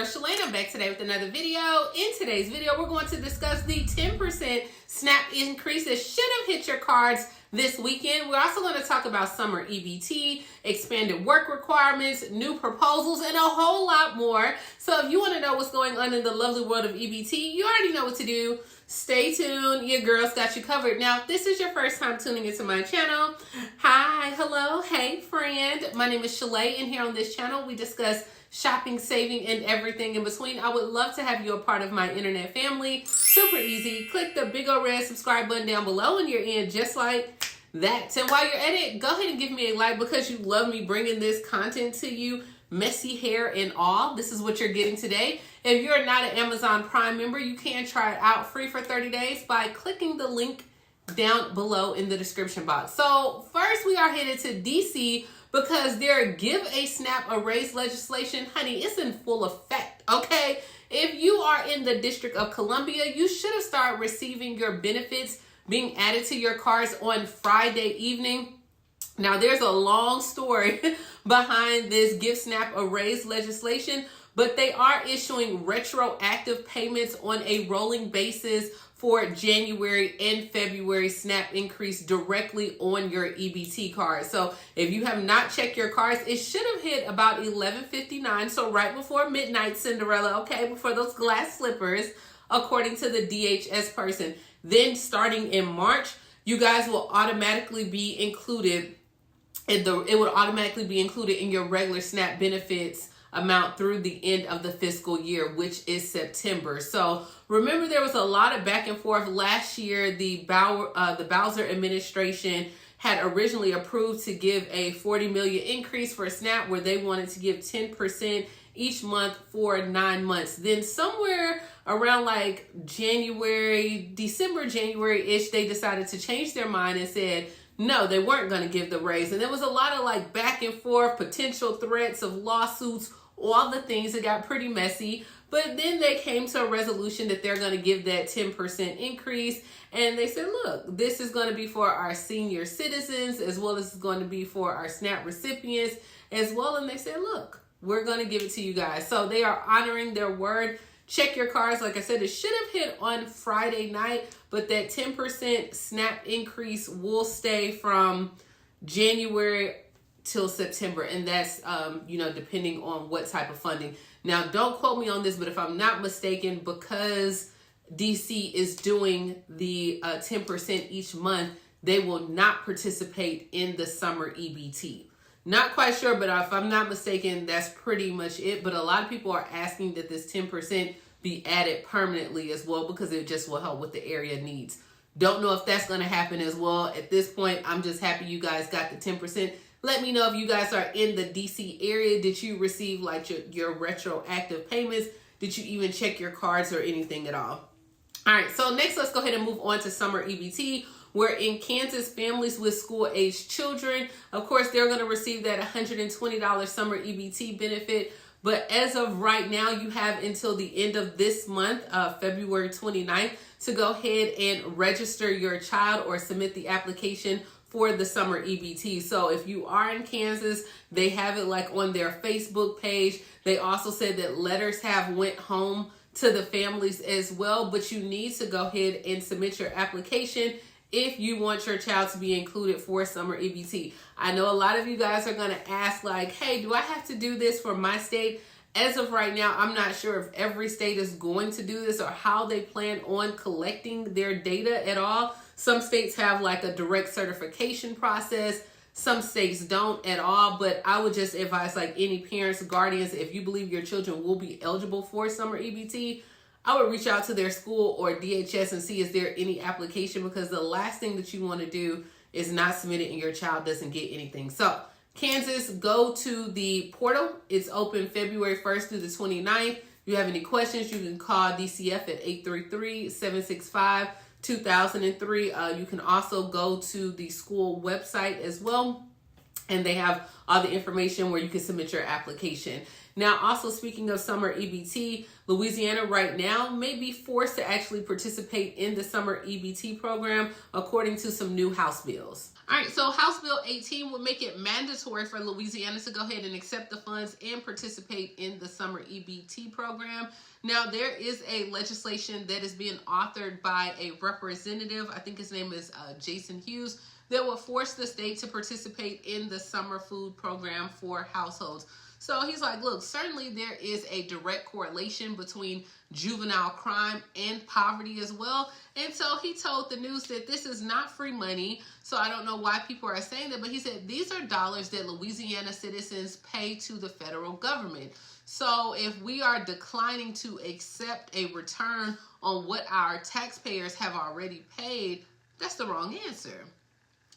girl Shalae, and I'm back today with another video. In today's video, we're going to discuss the 10% SNAP increase that should have hit your cards this weekend. We're also going to talk about summer EBT, expanded work requirements, new proposals, and a whole lot more. So if you want to know what's going on in the lovely world of EBT, you already know what to do. Stay tuned. Your girl's got you covered. Now, if this is your first time tuning into my channel, hi, hello, hey, friend. My name is Shalae, and here on this channel, we discuss shopping, saving, and everything in between. I would love to have you a part of my internet family. Super easy. Click the big old red subscribe button down below and you're in just like that. And while you're at it, go ahead and give me a like because you love me bringing this content to you. Messy hair and all. This is what you're getting today. If you're not an Amazon Prime member, you can try it out free for 30 days by clicking the link down below in the description box. So first we are headed to DC because their Give a Snap a Raise legislation, honey, it's in full effect, okay? If you are in the District of Columbia, you should have started receiving your benefits being added to your cards on Friday evening. Now, there's a long story behind this Give Snap a Raise legislation, but they are issuing retroactive payments on a rolling basis for January and February SNAP increase directly on your EBT card. So if you have not checked your cards, it should have hit about 11:59, so right before midnight, Cinderella, okay, before those glass slippers, according to the DHS person. Then starting in March, you guys will automatically be included it would automatically be included in your regular SNAP benefits amount through the end of the fiscal year, which is September. So remember, there was a lot of back and forth last year. The Bowser administration had originally approved to give a $40 million increase for SNAP, where they wanted to give 10% each month for 9 months. Then somewhere around like December, January-ish, they decided to change their mind and said, no, they weren't going to give the raise. And there was a lot of like back and forth, potential threats of lawsuits, all the things that got pretty messy. But then they came to a resolution that they're going to give that 10% increase. And they said, look, this is going to be for our senior citizens, as well as it's going to be for our SNAP recipients as well. And they said, look, we're going to give it to you guys. So they are honoring their word. Check your cards. Like I said, it should have hit on Friday night, but that 10% SNAP increase will stay from January till September. And that's, depending on what type of funding. Now, don't quote me on this, but if I'm not mistaken, because DC is doing the 10% each month, they will not participate in the summer EBT. Not quite sure, but if I'm not mistaken, that's pretty much it. But a lot of people are asking that this 10% be added permanently as well, because it just will help with the area needs. Don't know if that's going to happen as well. At this point, I'm just happy you guys got the 10%. Let me know if you guys are in the DC area. Did you receive like your retroactive payments? Did you even check your cards or anything at all? All right, so next let's go ahead and move on to summer EBT. Where in Kansas, families with school-aged children, of course, they're going to receive that $120 summer EBT benefit. But as of right now, you have until the end of this month, February 29th, to go ahead and register your child or submit the application for the summer EBT. So if you are in Kansas, they have it like on their Facebook page. They also said that letters have went home to the families as well, but you need to go ahead and submit your application if you want your child to be included for summer EBT. I know a lot of you guys are going to ask like, hey, do I have to do this for my state? As of right now, I'm not sure if every state is going to do this or how they plan on collecting their data at all. Some states have like a direct certification process. Some states don't at all, but I would just advise like any parents, guardians, if you believe your children will be eligible for summer EBT, I would reach out to their school or DHS and see is there any application, because the last thing that you want to do is not submit it and your child doesn't get anything. So Kansas, go to the portal. It's open February 1st through the 29th. If you have any questions, you can call DCF at 833-765-2003. You can also go to the school website as well and they have all the information where you can submit your application. Now, also speaking of summer EBT, Louisiana right now may be forced to actually participate in the summer EBT program according to some new House bills. All right, so House Bill 18 would make it mandatory for Louisiana to go ahead and accept the funds and participate in the summer EBT program. Now, there is a legislation that is being authored by a representative, I think his name is Jason Hughes, that will force the state to participate in the summer food program for households. So he's like, look, certainly there is a direct correlation between juvenile crime and poverty as well. And so he told the news that this is not free money. So I don't know why people are saying that, but he said these are dollars that Louisiana citizens pay to the federal government. So if we are declining to accept a return on what our taxpayers have already paid, that's the wrong answer.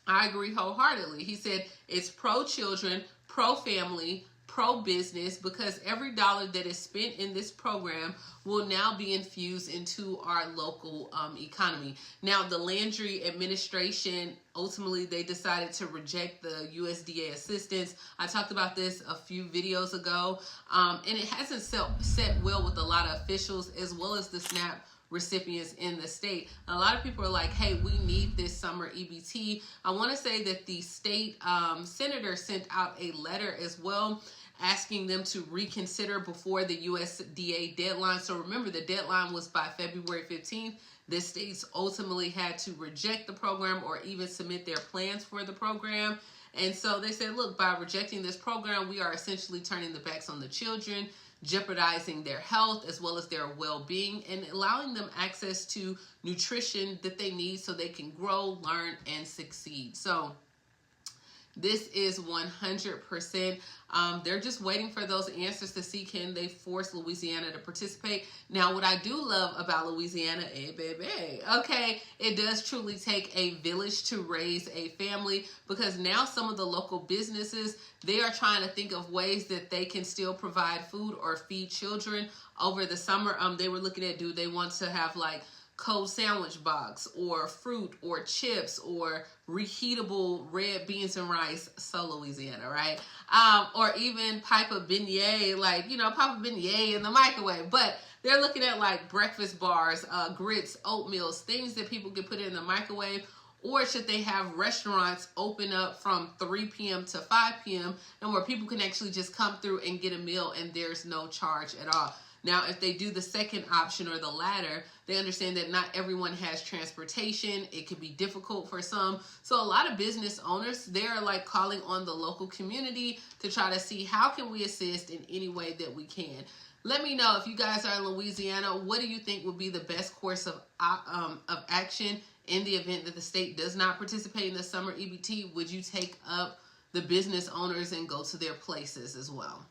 I agree wholeheartedly. He said it's pro-children, pro-family, pro-business, because every dollar that is spent in this program will now be infused into our local economy. Now, the Landry administration, ultimately, they decided to reject the USDA assistance. I talked about this a few videos ago, and it hasn't set well with a lot of officials as well as the SNAP recipients in the state. A lot of people are like, hey, we need this summer EBT. I want to say that the state senator sent out a letter as well asking them to reconsider before the USDA deadline. So remember, the deadline was by February 15th. The states ultimately had to reject the program or even submit their plans for the program. And so they said, look, by rejecting this program, we are essentially turning the backs on the children, jeopardizing their health as well as their well-being, and allowing them access to nutrition that they need so they can grow, learn, and succeed. So this is 100%. They're just waiting for those answers to see, can they force Louisiana to participate. Now, what I do love about Louisiana, okay, it does truly take a village to raise a family, because now some of the local businesses, they are trying to think of ways that they can still provide food or feed children over the summer. They were looking at, do they want to have like cold sandwich box or fruit or chips or reheatable red beans and rice, so Louisiana, right? Or even pipe a beignet, like, you know, pop a beignet in the microwave. But they're looking at like breakfast bars, grits, oatmeals, things that people can put in the microwave. Or should they have restaurants open up from 3 p.m. to 5 p.m. and where people can actually just come through and get a meal and there's no charge at all? Now, if they do the second option or the latter, they understand that not everyone has transportation. It can be difficult for some. So a lot of business owners, they're like calling on the local community to try to see how can we assist in any way that we can. Let me know if you guys are in Louisiana, what do you think would be the best course of action in the event that the state does not participate in the summer EBT? Would you take up the business owners and go to their places as well?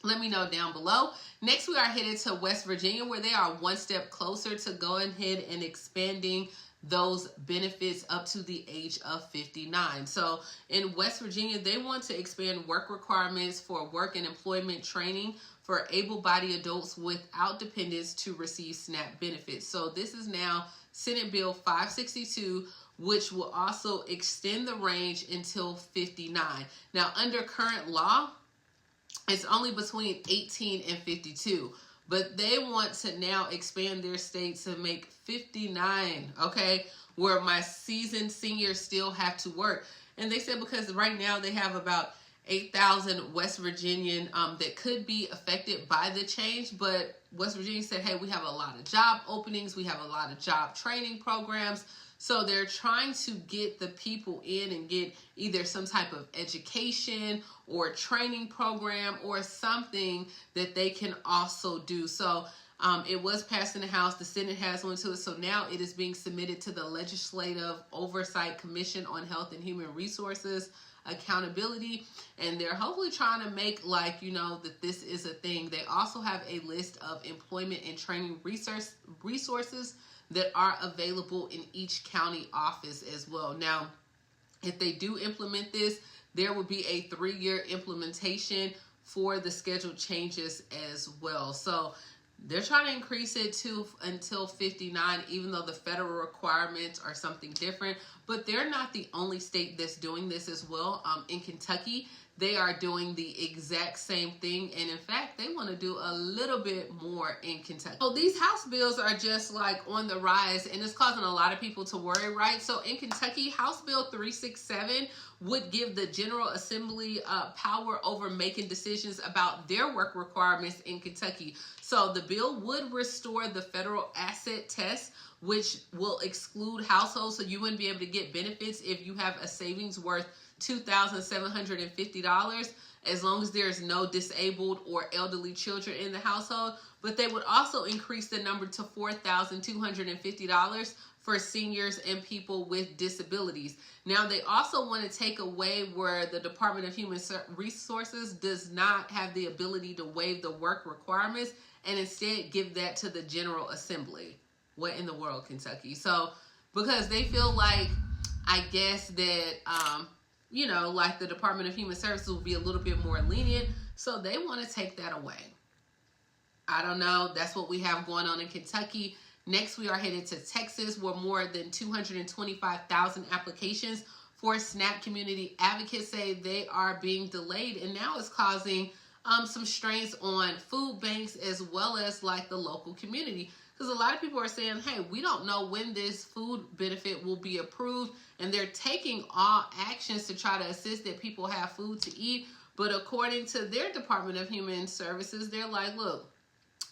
Let me know down below. Next, we are headed to West Virginia, where they are one step closer to going ahead and expanding those benefits up to the age of 59. So in West Virginia, they want to expand work requirements for work and employment training for able-bodied adults without dependents to receive SNAP benefits. So this is now Senate Bill 562, which will also extend the range until 59. Now, under current law, it's only between 18 and 52, but they want to now expand their state to make 59, okay, where my seasoned seniors still have to work. And they said because right now they have about 8,000 West Virginian that could be affected by the change, but West Virginia said, hey, we have a lot of job openings, we have a lot of job training programs. So they're trying to get the people in and get either some type of education or training program or something that they can also do. So it was passed in the House. The Senate has one to it. So now it is being submitted to the Legislative Oversight Commission on Health and Human Resources Accountability. And they're hopefully trying to make like, you know, that this is a thing. They also have a list of employment and training resources that are available in each county office as well. Now, if they do implement this, there will be a 3-year implementation for the schedule changes as well. So They're trying to increase it to until 59, even though the federal requirements are something different. But they're not the only state that's doing this as well. In Kentucky, they are doing the exact same thing. And in fact, they want to do a little bit more in Kentucky. So these House bills are just like on the rise, and it's causing a lot of people to worry, right? So in Kentucky, House Bill 367 would give the General Assembly power over making decisions about their work requirements in Kentucky. So the bill would restore the federal asset test, which will exclude households, so you wouldn't be able to get benefits if you have a savings worth $2,750, as long as there's no disabled or elderly children in the household. But they would also increase the number to $4,250 for seniors and people with disabilities. Now, they also want to take away where the Department of Human Resources does not have the ability to waive the work requirements, and instead give that to the General Assembly. What in the world, Kentucky? So, because they feel like, I guess that, you know, like the Department of Human Services will be a little bit more lenient, so they want to take that away. I don't know. That's what we have going on in Kentucky. Next, we are headed to Texas, where more than 225,000 applications for SNAP community advocates say they are being delayed, and now it's causing some strains on food banks as well as like the local community. Because a lot of people are saying, hey, we don't know when this food benefit will be approved, and they're taking all actions to try to assist that people have food to eat. But according to their Department of Human Services, they're like, look,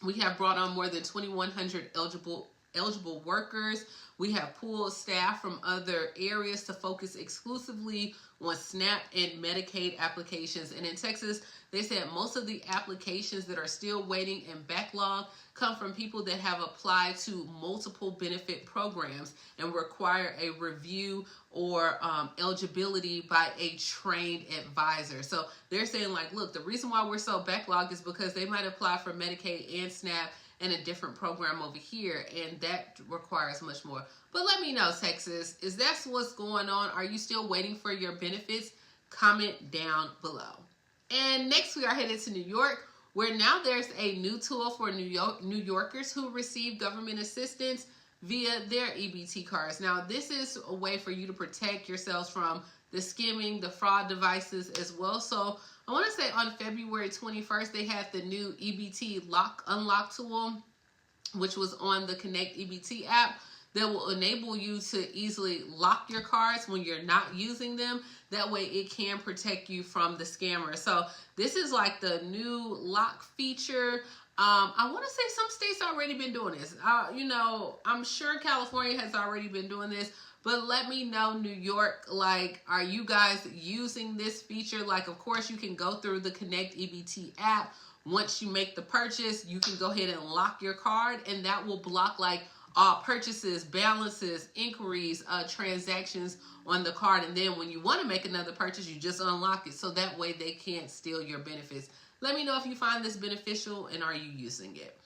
we have brought on more than 2,100 eligible workers. We have pulled staff from other areas to focus exclusively on SNAP and Medicaid applications. And in Texas, they said most of the applications that are still waiting in backlog come from people that have applied to multiple benefit programs and require a review or eligibility by a trained advisor. So they're saying, like, look, the reason why we're so backlogged is because they might apply for Medicaid and SNAP and a different program over here, and that requires much more. But let me know, Texas, is that what's going on? Are you still waiting for your benefits? Comment down below. And next, we are headed to New York, where now there's a new tool for New Yorkers who receive government assistance via their EBT cards. Now, this is a way for you to protect yourselves from the skimming, the fraud devices as well. So I want to say on February 21st, they had the new EBT unlock tool, which was on the Connect EBT app, that will enable you to easily lock your cards when you're not using them. That way it can protect you from the scammer. So this is like the new lock feature. I want to say some states already been doing this. You know, I'm sure California has already been doing this, but let me know, New York, like, are you guys using this feature? Like, of course, you can go through the Connect EBT app. Once you make the purchase, you can go ahead and lock your card, and that will block like all purchases, balances, inquiries, transactions on the card. And then when you want to make another purchase, you just unlock it, so that way they can't steal your benefits. Let me know if you find this beneficial and are you using it.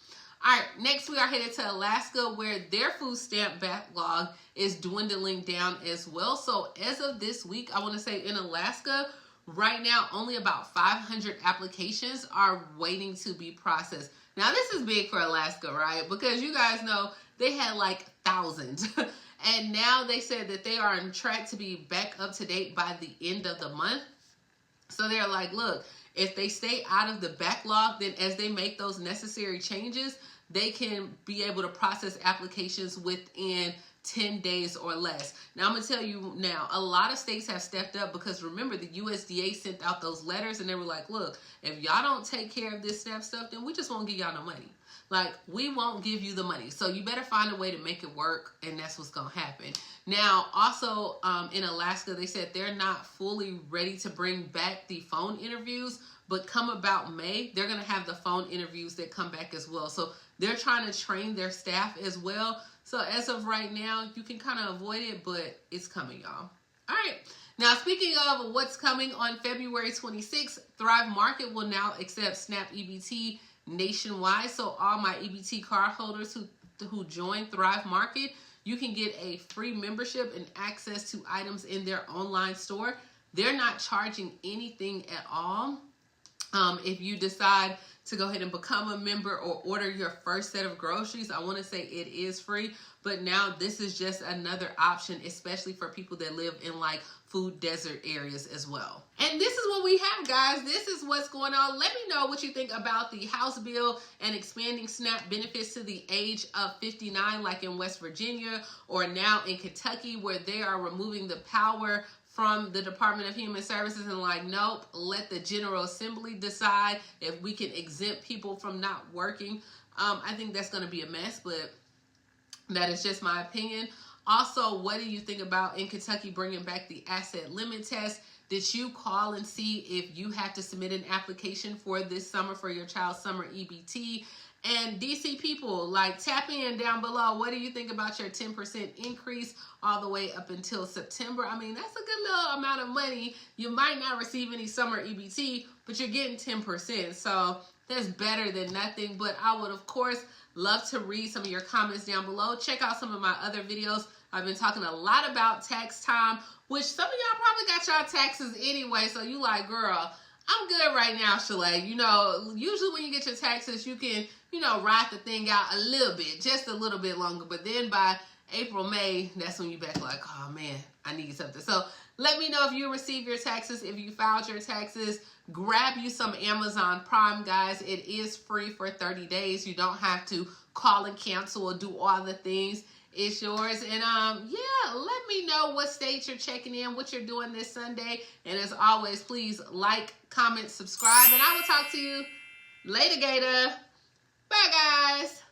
All right, next we are headed to Alaska, where their food stamp backlog is dwindling down as well. So as of this week, I want to say in Alaska, right now, only about 500 applications are waiting to be processed. Now, this is big for Alaska, right? Because you guys know they had like thousands. And now they said that they are on track to be back up to date by the end of the month. So they're like, look, if they stay out of the backlog, then as they make those necessary changes, they can be able to process applications within 10 days or less. Now, I'm going to tell you now, a lot of states have stepped up, because remember, the USDA sent out those letters and they were like, look, if y'all don't take care of this SNAP stuff, then we just won't give y'all no money. Like, we won't give you the money. So you better find a way to make it work, and that's what's going to happen. Now, also in Alaska, they said they're not fully ready to bring back the phone interviews, but come about May, they're going to have the phone interviews that come back as well. So they're trying to train their staff as well. So as of right now, you can kind of avoid it, but it's coming, y'all. All right. Now, speaking of what's coming on February 26th, Thrive Market will now accept SNAP EBT nationwide. So all my EBT card holders who join Thrive Market, you can get a free membership and access to items in their online store. They're not charging anything at all. If you decide to go ahead and become a member or order your first set of groceries. I want to say it is free, but now this is just another option, especially for people that live in like food desert areas as well. And this is what we have, guys. This is what's going on. Let me know what you think about the House bill and expanding SNAP benefits to the age of 59, like in West Virginia, or now in Kentucky, where they are removing the power from the Department of Human Services and like, nope, let the General Assembly decide if we can exempt people from not working. I think that's going to be a mess, but that is just my opinion. Also, what do you think about in Kentucky bringing back the asset limit test? Did you call and see if you have to submit an application for this summer for your child's summer EBT? And DC people, like, tap in down below. What do you think about your 10% increase all the way up until September? I mean, that's a good little amount of money. You might not receive any summer EBT, but you're getting 10%. So that's better than nothing. But I would, of course, love to read some of your comments down below. Check out some of my other videos. I've been talking a lot about tax time, which some of y'all probably got y'all taxes anyway. So you like, girl, I'm good right now, Shalae. You know, usually when you get your taxes, you can, you know, ride the thing out a little bit, just a little bit longer. But then by April, May, that's when you back like, oh man, I need something. So let me know if you receive your taxes, if you filed your taxes. Grab you some Amazon Prime, guys. It is free for 30 days. You don't have to call and cancel or do all the things. It's yours. And yeah, let me know what state you're checking in, what you're doing this Sunday. And as always, please like, comment, subscribe, and I will talk to you later, Gator. Bye, guys.